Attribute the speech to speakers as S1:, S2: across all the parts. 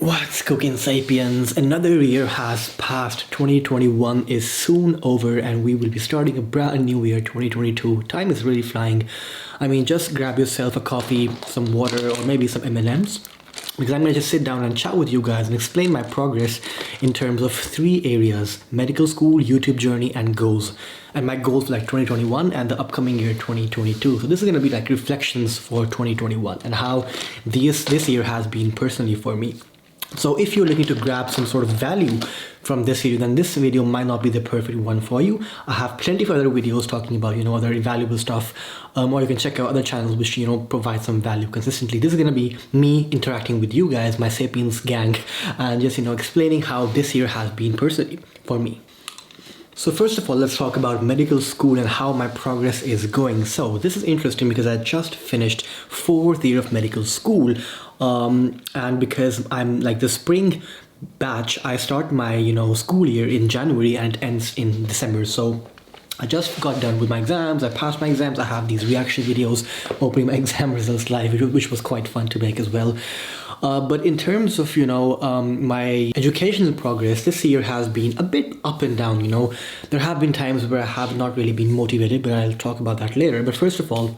S1: What's cooking, sapiens? Another year has passed. 2021 is soon over and we will be starting a brand new year, 2022. Time is really flying. I mean, just grab yourself a coffee, some water, or maybe some M&Ms, because I'm going to just sit down and chat with you guys and explain my progress in terms of three areas: medical school, YouTube journey, and goals. And my goals for like 2021 and the upcoming year 2022. So this is going to be like reflections for 2021 and how this year has been personally for me. So if you're looking to grab some sort of value from this video, then this video might not be the perfect one for you. I have plenty of other videos talking about, other valuable stuff, or you can check out other channels which, provide some value consistently. This is going to be me interacting with you guys, my Sapiens gang, and just, explaining how this year has been personally for me. So first of all, let's talk about medical school and how my progress is going. So this is interesting because I just finished 4th year of medical school. And because I'm like the spring batch, I start my, school year in January and it ends in December. So I just got done with my exams. I passed my exams. I have these reaction videos opening my exam results live, which was quite fun to make as well. But in terms of, my educational progress, this year has been a bit up and down, There have been times where I have not really been motivated, but I'll talk about that later. But first of all,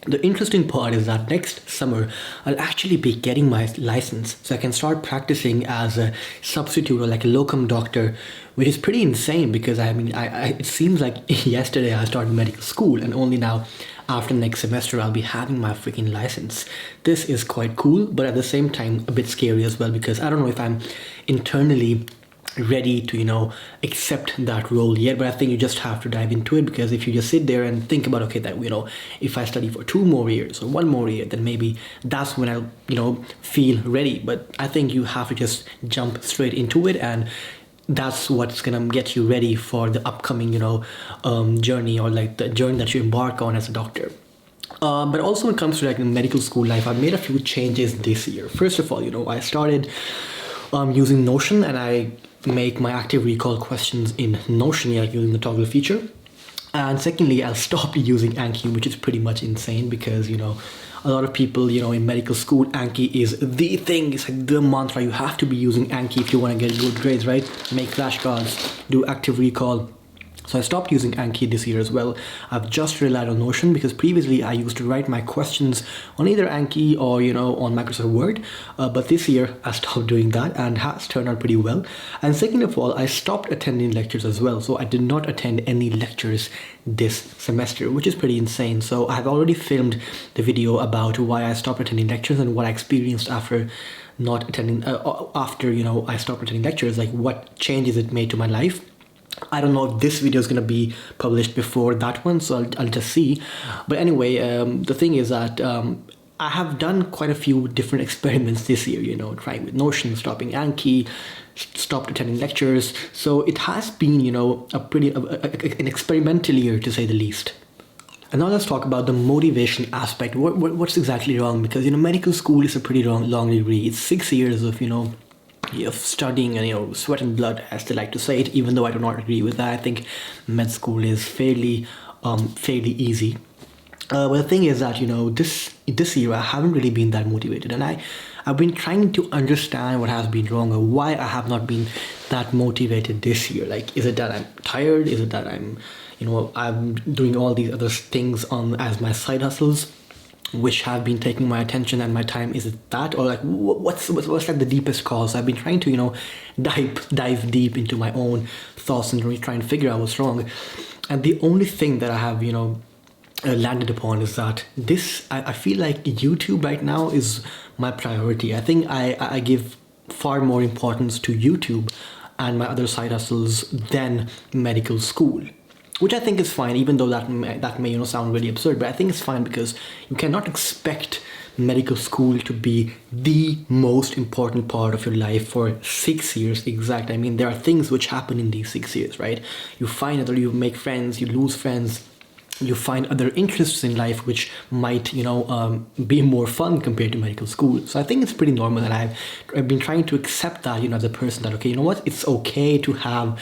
S1: the interesting part is that next summer, I'll actually be getting my license. So I can start practicing as a substitute or like a locum doctor, which is pretty insane because it seems like yesterday I started medical school and only now after next semester I'll be having my freaking license. This is quite cool, but at the same time a bit scary as well because I don't know if I'm internally ready to accept that role yet. But I think you just have to dive into it, because if you just sit there and think about, okay, that if I study for 2 more years or 1 more year, then maybe that's when I'll feel ready. But I think you have to just jump straight into it, and that's what's gonna get you ready for the upcoming journey, or like the journey that you embark on as a doctor. But also when it comes to like medical school life, I've made a few changes this year. First of all, I started using Notion, and I make my active recall questions in Notion, like using the toggle feature. And secondly, I'll stop using Anki, which is pretty much insane because a lot of people in medical school, Anki is the thing. It's like the mantra. You have to be using Anki if you want to get good grades, right? Make flashcards, do active recall. So I stopped using Anki this year as well. I've just relied on Notion because previously I used to write my questions on either Anki or, on Microsoft Word. But this year I stopped doing that and has turned out pretty well. And second of all, I stopped attending lectures as well. So I did not attend any lectures this semester, which is pretty insane. So I've already filmed the video about why I stopped attending lectures and what I experienced after not attending, I stopped attending lectures, like what changes it made to my life. I don't know if this video is going to be published before that one, so I'll just see. But anyway, the thing is that I have done quite a few different experiments this year, trying with Notion, stopping Anki, stopped attending lectures. So it has been, an experimental year to say the least. And now let's talk about the motivation aspect. What's exactly wrong? Because, medical school is a pretty long degree. It's 6 years of, of studying and sweat and blood, as they like to say it, even though I do not agree with that. I think med school is fairly easy. But the thing is that this year I haven't really been that motivated, and I've been trying to understand what has been wrong or why I have not been that motivated this year. Like, is it that I'm tired? Is it that I'm doing all these other things as my side hustles, which have been taking my attention and my time? Is it that, or like what's like the deepest cause? I've been trying to dive deep into my own thoughts and really try and figure out what's wrong. And the only thing that I have landed upon is that I feel like YouTube right now is my priority. I think I give far more importance to YouTube and my other side hustles than medical school, which I think is fine, even though that may sound really absurd. But I think it's fine because you cannot expect medical school to be the most important part of your life for 6 years exact. I mean, there are things which happen in these 6 years, right? You find that you make friends, you lose friends, you find other interests in life which might be more fun compared to medical school. So I think it's pretty normal, and I've been trying to accept that, as a person, that okay, you know what, it's okay to have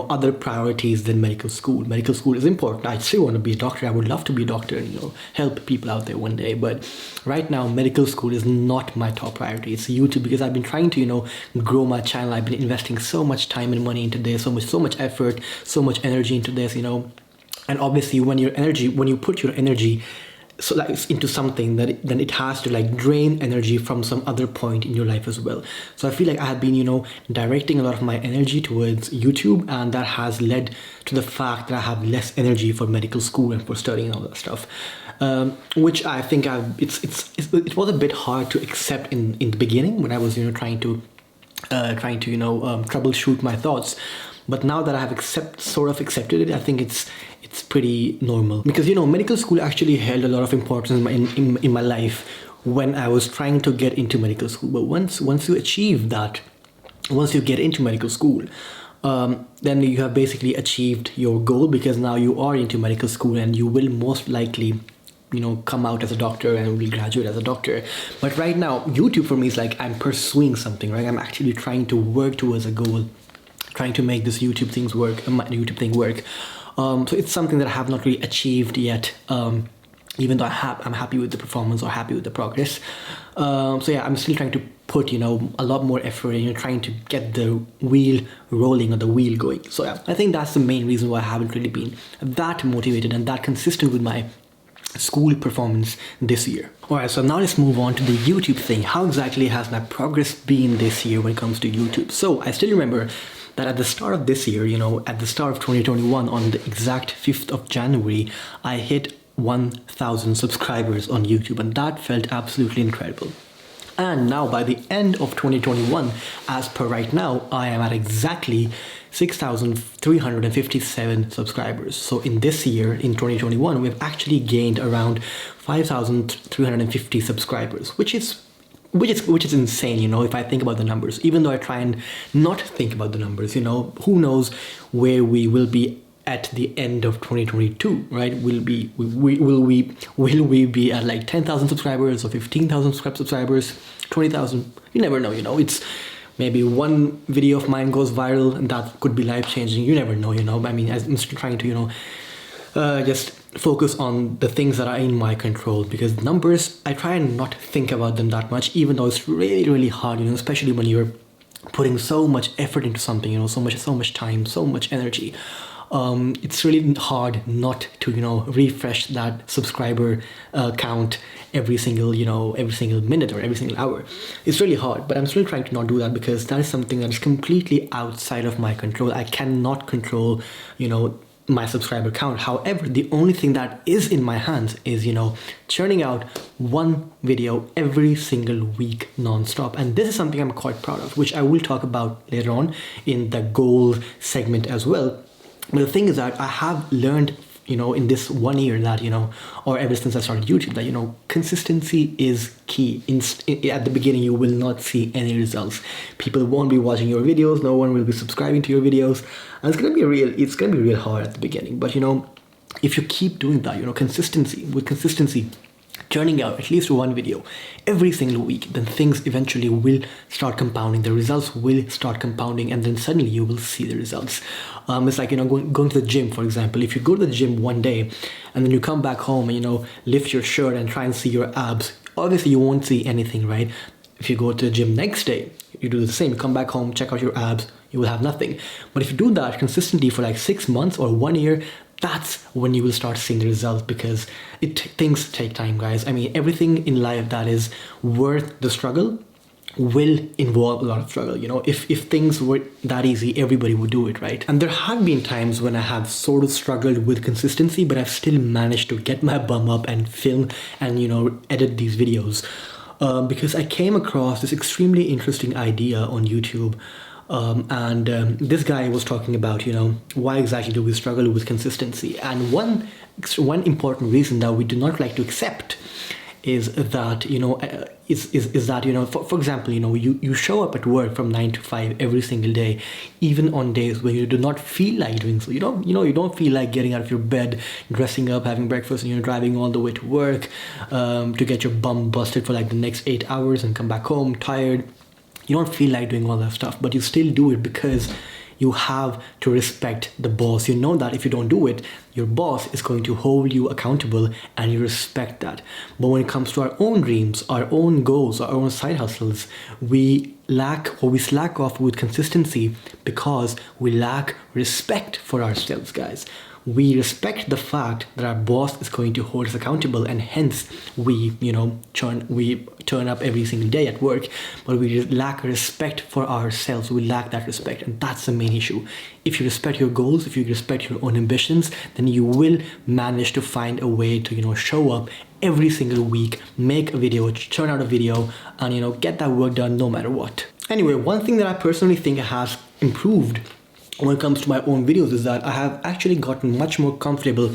S1: other priorities than medical school. Medical school is important. I still want to be a doctor. I would love to be a doctor and help people out there one day, but right now medical school is not my top priority. It's YouTube, because I've been trying to grow my channel. I've been investing so much time and money into this, so much effort, so much energy into this, and obviously when you put your energy into something, then it has to drain energy from some other point in your life as well. So I feel like I have been directing a lot of my energy towards YouTube, and that has led to the fact that I have less energy for medical school and for studying and all that stuff, which I think it was a bit hard to accept in the beginning when I was trying to troubleshoot my thoughts. But now that I have accepted it, I think it's pretty normal, because medical school actually held a lot of importance in my life when I was trying to get into medical school. But once you achieve that, once you get into medical school, then you have basically achieved your goal, because now you are into medical school and you will most likely come out as a doctor and will graduate as a doctor. But right now, YouTube for me is like I'm pursuing something, right? I'm actually trying to work towards a goal, trying to make this YouTube thing work. So it's something that I have not really achieved yet, even though I'm happy with the performance or happy with the progress. So yeah, I'm still trying to put a lot more effort in trying to get the wheel rolling or the wheel going. So yeah, I think that's the main reason why I haven't really been that motivated and that consistent with my school performance this year. Alright, so now let's move on to the YouTube thing. How exactly has my progress been this year when it comes to YouTube? So I still remember that at the start of this year, at the start of 2021, on the exact 5th of January, I hit 1,000 subscribers on YouTube, and that felt absolutely incredible. And now by the end of 2021, as per right now, I am at exactly 6,357 subscribers. So in this year, in 2021, we've actually gained around 5,350 subscribers, which is insane, if I think about the numbers. Even though I try and not think about the numbers, who knows where we will be at the end of 2022, right? Will we be at 10,000 subscribers or 15,000 subscribers, 20,000? You never know, It's maybe one video of mine goes viral and that could be life-changing. You never know, I mean, I'm still trying to, just focus on the things that are in my control, because numbers, I try and not think about them that much, even though it's really, really hard, especially when you're putting so much effort into something, so much time, so much energy. It's really hard not to, refresh that subscriber count every single minute or every single hour. It's really hard, but I'm still trying to not do that, because that is something that is completely outside of my control. I cannot control, my subscriber count. However, the only thing that is in my hands is, churning out one video every single week non-stop. And this is something I'm quite proud of, which I will talk about later on in the goal segment as well. But the thing is that I have learned, in this 1 year that, or ever since I started YouTube, that, consistency is key. At the beginning, you will not see any results. People won't be watching your videos. No one will be subscribing to your videos. And it's going to be real hard at the beginning. But, if you keep doing that, consistency, churning out at least one video every single week, then things eventually will start compounding. The results will start compounding, and then suddenly you will see the results. It's like, going to the gym, for example. If you go to the gym one day and then you come back home and, lift your shirt and try and see your abs, obviously you won't see anything, right? If you go to the gym next day, you do the same. You come back home, check out your abs, you will have nothing. But if you do that consistently for 6 months or 1 year, that's when you will start seeing the results, because things take time, guys. I mean, everything in life that is worth the struggle will involve a lot of struggle. If things were that easy, everybody would do it, right? And there have been times when I have sort of struggled with consistency, but I've still managed to get my bum up and film and, edit these videos. Because I came across this extremely interesting idea on YouTube. This guy was talking about, why exactly do we struggle with consistency? And one important reason that we do not like to accept is that, is that, for example, you show up at work from 9 to 5 every single day, even on days where you do not feel like doing so. You don't feel like getting out of your bed, dressing up, having breakfast, and you're driving all the way to work to get your bum busted for like the next 8 hours and come back home tired. You don't feel like doing all that stuff, but you still do it because you have to respect the boss. You know that if you don't do it, your boss is going to hold you accountable, and you respect that. But when it comes to our own dreams, our own goals, our own side hustles, we slack off with consistency because we lack respect for ourselves, guys. We respect the fact that our boss is going to hold us accountable, and hence we turn up every single day at work, but we lack respect for ourselves. We lack that respect, and that's the main issue. If you respect your goals, if you respect your own ambitions, then you will manage to find a way to show up every single week, make a video, churn out a video, and get that work done no matter what. Anyway, one thing that I personally think has improved when it comes to my own videos is that I have actually gotten much more comfortable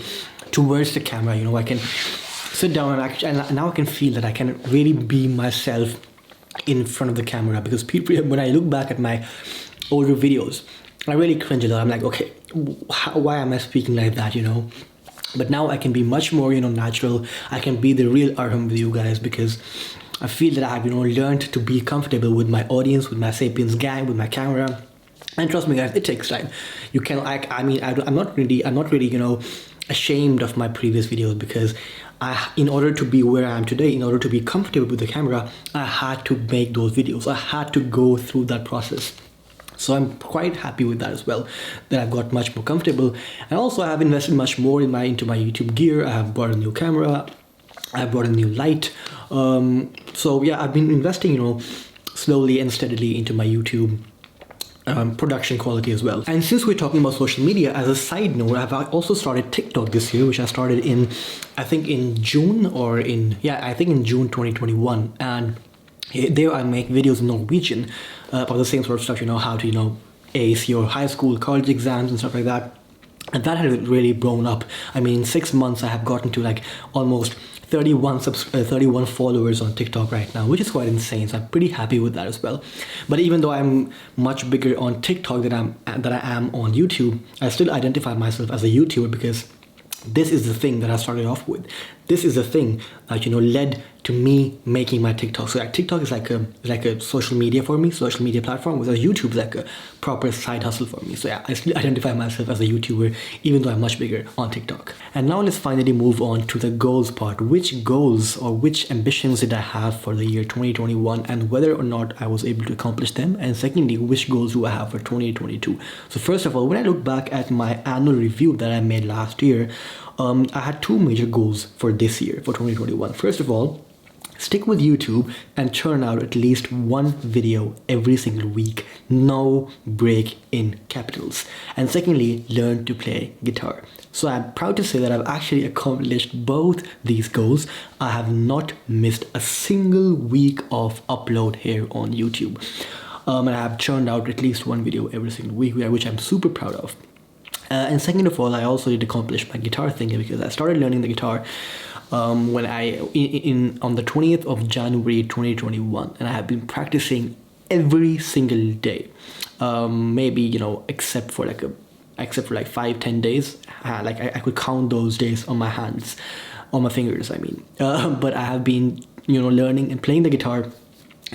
S1: towards the camera. I can sit down and now I can feel that I can really be myself in front of the camera, because people, when I look back at my older videos, I really cringe a lot. I'm like, okay, why am I speaking like that, But now I can be much more, natural. I can be the real Arham with you guys, because I feel that I've, learned to be comfortable with my audience, with my Sapiens gang, with my camera. And trust me, guys, it takes time. You can, I'm not really, ashamed of my previous videos, because in order to be where I am today, in order to be comfortable with the camera, I had to make those videos. I had to go through that process. So I'm quite happy with that as well, that I've got much more comfortable. And also I have invested much more into my YouTube gear. I have bought a new camera. I bought a new light. So yeah, I've been investing, slowly and steadily into my YouTube production quality as well. And since we're talking about social media, as a side note, I've also started TikTok this year, which I started in June 2021. And there I make videos in Norwegian about the same sort of stuff, how to, ace your high school, college exams and stuff like that. And that has really blown up. In 6 months, I have gotten to like almost 31 followers on TikTok right now, which is quite insane. So I'm pretty happy with that as well. But even though I'm much bigger on TikTok than I am on YouTube, I still identify myself as a YouTuber, because this is the thing that I started off with. This is the thing that led to me making my TikTok. So TikTok is like a social media for me, social media platform, whereas YouTube is like a proper side hustle for me. So yeah, I still identify myself as a YouTuber, even though I'm much bigger on TikTok. And now let's finally move on to the goals part. Which goals or which ambitions did I have for the year 2021, and whether or not I was able to accomplish them? And secondly, which goals do I have for 2022? So first of all, when I look back at my annual review that I made last year, I had two major goals for this year, for 2021. First of all, stick with YouTube and churn out at least one video every single week. No break in capitals. And secondly, learn to play guitar. So I'm proud to say that I've actually accomplished both these goals. I have not missed a single week of upload here on YouTube. And I have churned out at least one video every single week, which I'm super proud of. And second of all, I also did accomplish my guitar thing, because I started learning the guitar on the 20th of January 2021, and I have been practicing every single day, maybe except for like 5-10 days. I could count those days on my hands, on my fingers. But I have been learning and playing the guitar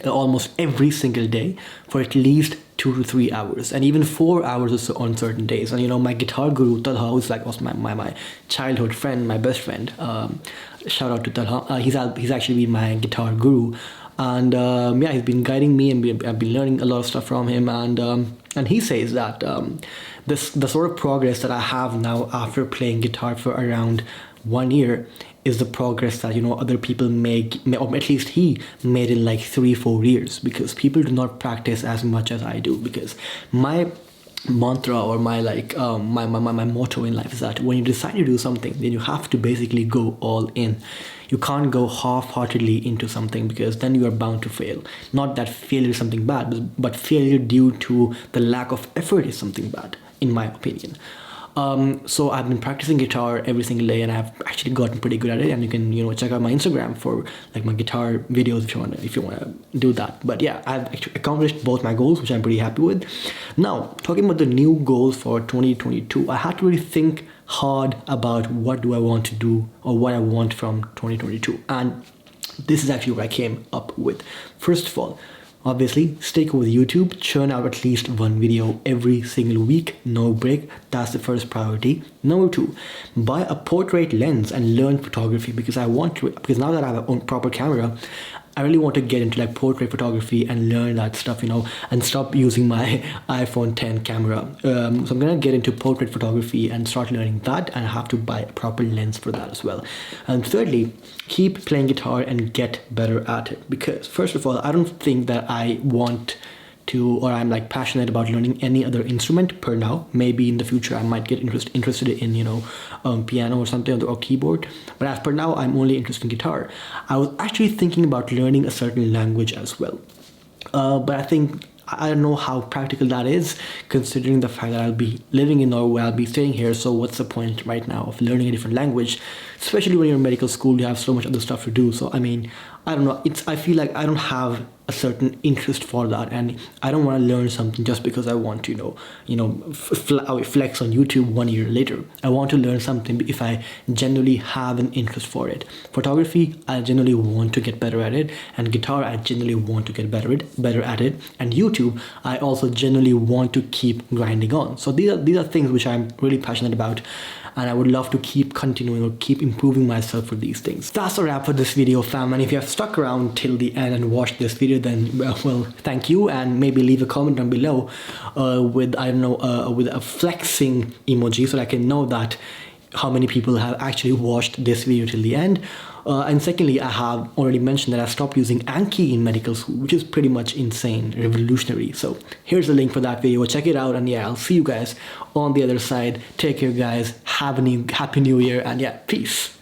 S1: almost every single day for at least 2 to 3 hours, and even 4 hours or so on certain days. And my guitar guru Talha, who's was my childhood friend, my best friend. Shout out to Talha. He's actually been my guitar guru, and he's been guiding me, and I've been learning a lot of stuff from him. And he says that the sort of progress that I have now after playing guitar for around 1 year is the progress that other people make, or at least he made in like 3-4 years, because people do not practice as much as I do. Because my mantra, or my my motto in life is that when you decide to do something, then you have to basically go all in. You can't go half-heartedly into something, because then you are bound to fail. Not that failure is something bad, but failure due to the lack of effort is something bad, in my opinion. So I've been practicing guitar every single day, and I've actually gotten pretty good at it. And you can check out my Instagram for like my guitar videos if you want to do that. But yeah, I've actually accomplished both my goals, which I'm pretty happy with. Now, talking about the new goals for 2022, I had to really think hard about what do I want to do or what I want from 2022, and this is actually what I came up with. First of all, obviously, stick with YouTube, churn out at least one video every single week, no break. That's the first priority. Number 2, buy a portrait lens and learn photography, because because now that I have a proper camera, I really want to get into like portrait photography and learn that stuff, and stop using my iPhone 10 camera. So I'm gonna get into portrait photography and start learning that, and I have to buy a proper lens for that as well. And thirdly, keep playing guitar and get better at it, because first of all, I don't think that I want to, or I'm like passionate about learning any other instrument per now. Maybe in the future I might get interested in piano or something, or keyboard, but as per now I'm only interested in guitar. I was actually thinking about learning a certain language as well, but I don't know how practical that is, considering the fact that I'll be living in Norway, I'll be staying here. So what's the point right now of learning a different language, especially when you're in medical school? You have so much other stuff to do. So I mean, I don't know, I feel like I don't have a certain interest for that, and I don't want to learn something just because I want to flex on YouTube 1 year later. I want to learn something if I genuinely have an interest for it. Photography, I genuinely want to get better at it, and guitar, I genuinely want to get better at it, and YouTube, I also genuinely want to keep grinding on. So these are things which I'm really passionate about, and I would love to keep continuing or keep improving myself for these things. That's a wrap for this video, fam, and if you have stuck around till the end and watched this video, then well, thank you, and maybe leave a comment down below with a flexing emoji, so that I can know that how many people have actually watched this video till the end. And secondly, I have already mentioned that I stopped using Anki in medical school, which is pretty much insane, revolutionary. So here's the link for that video. Check it out, and yeah, I'll see you guys on the other side. Take care, guys. Have a happy new year, and yeah, peace.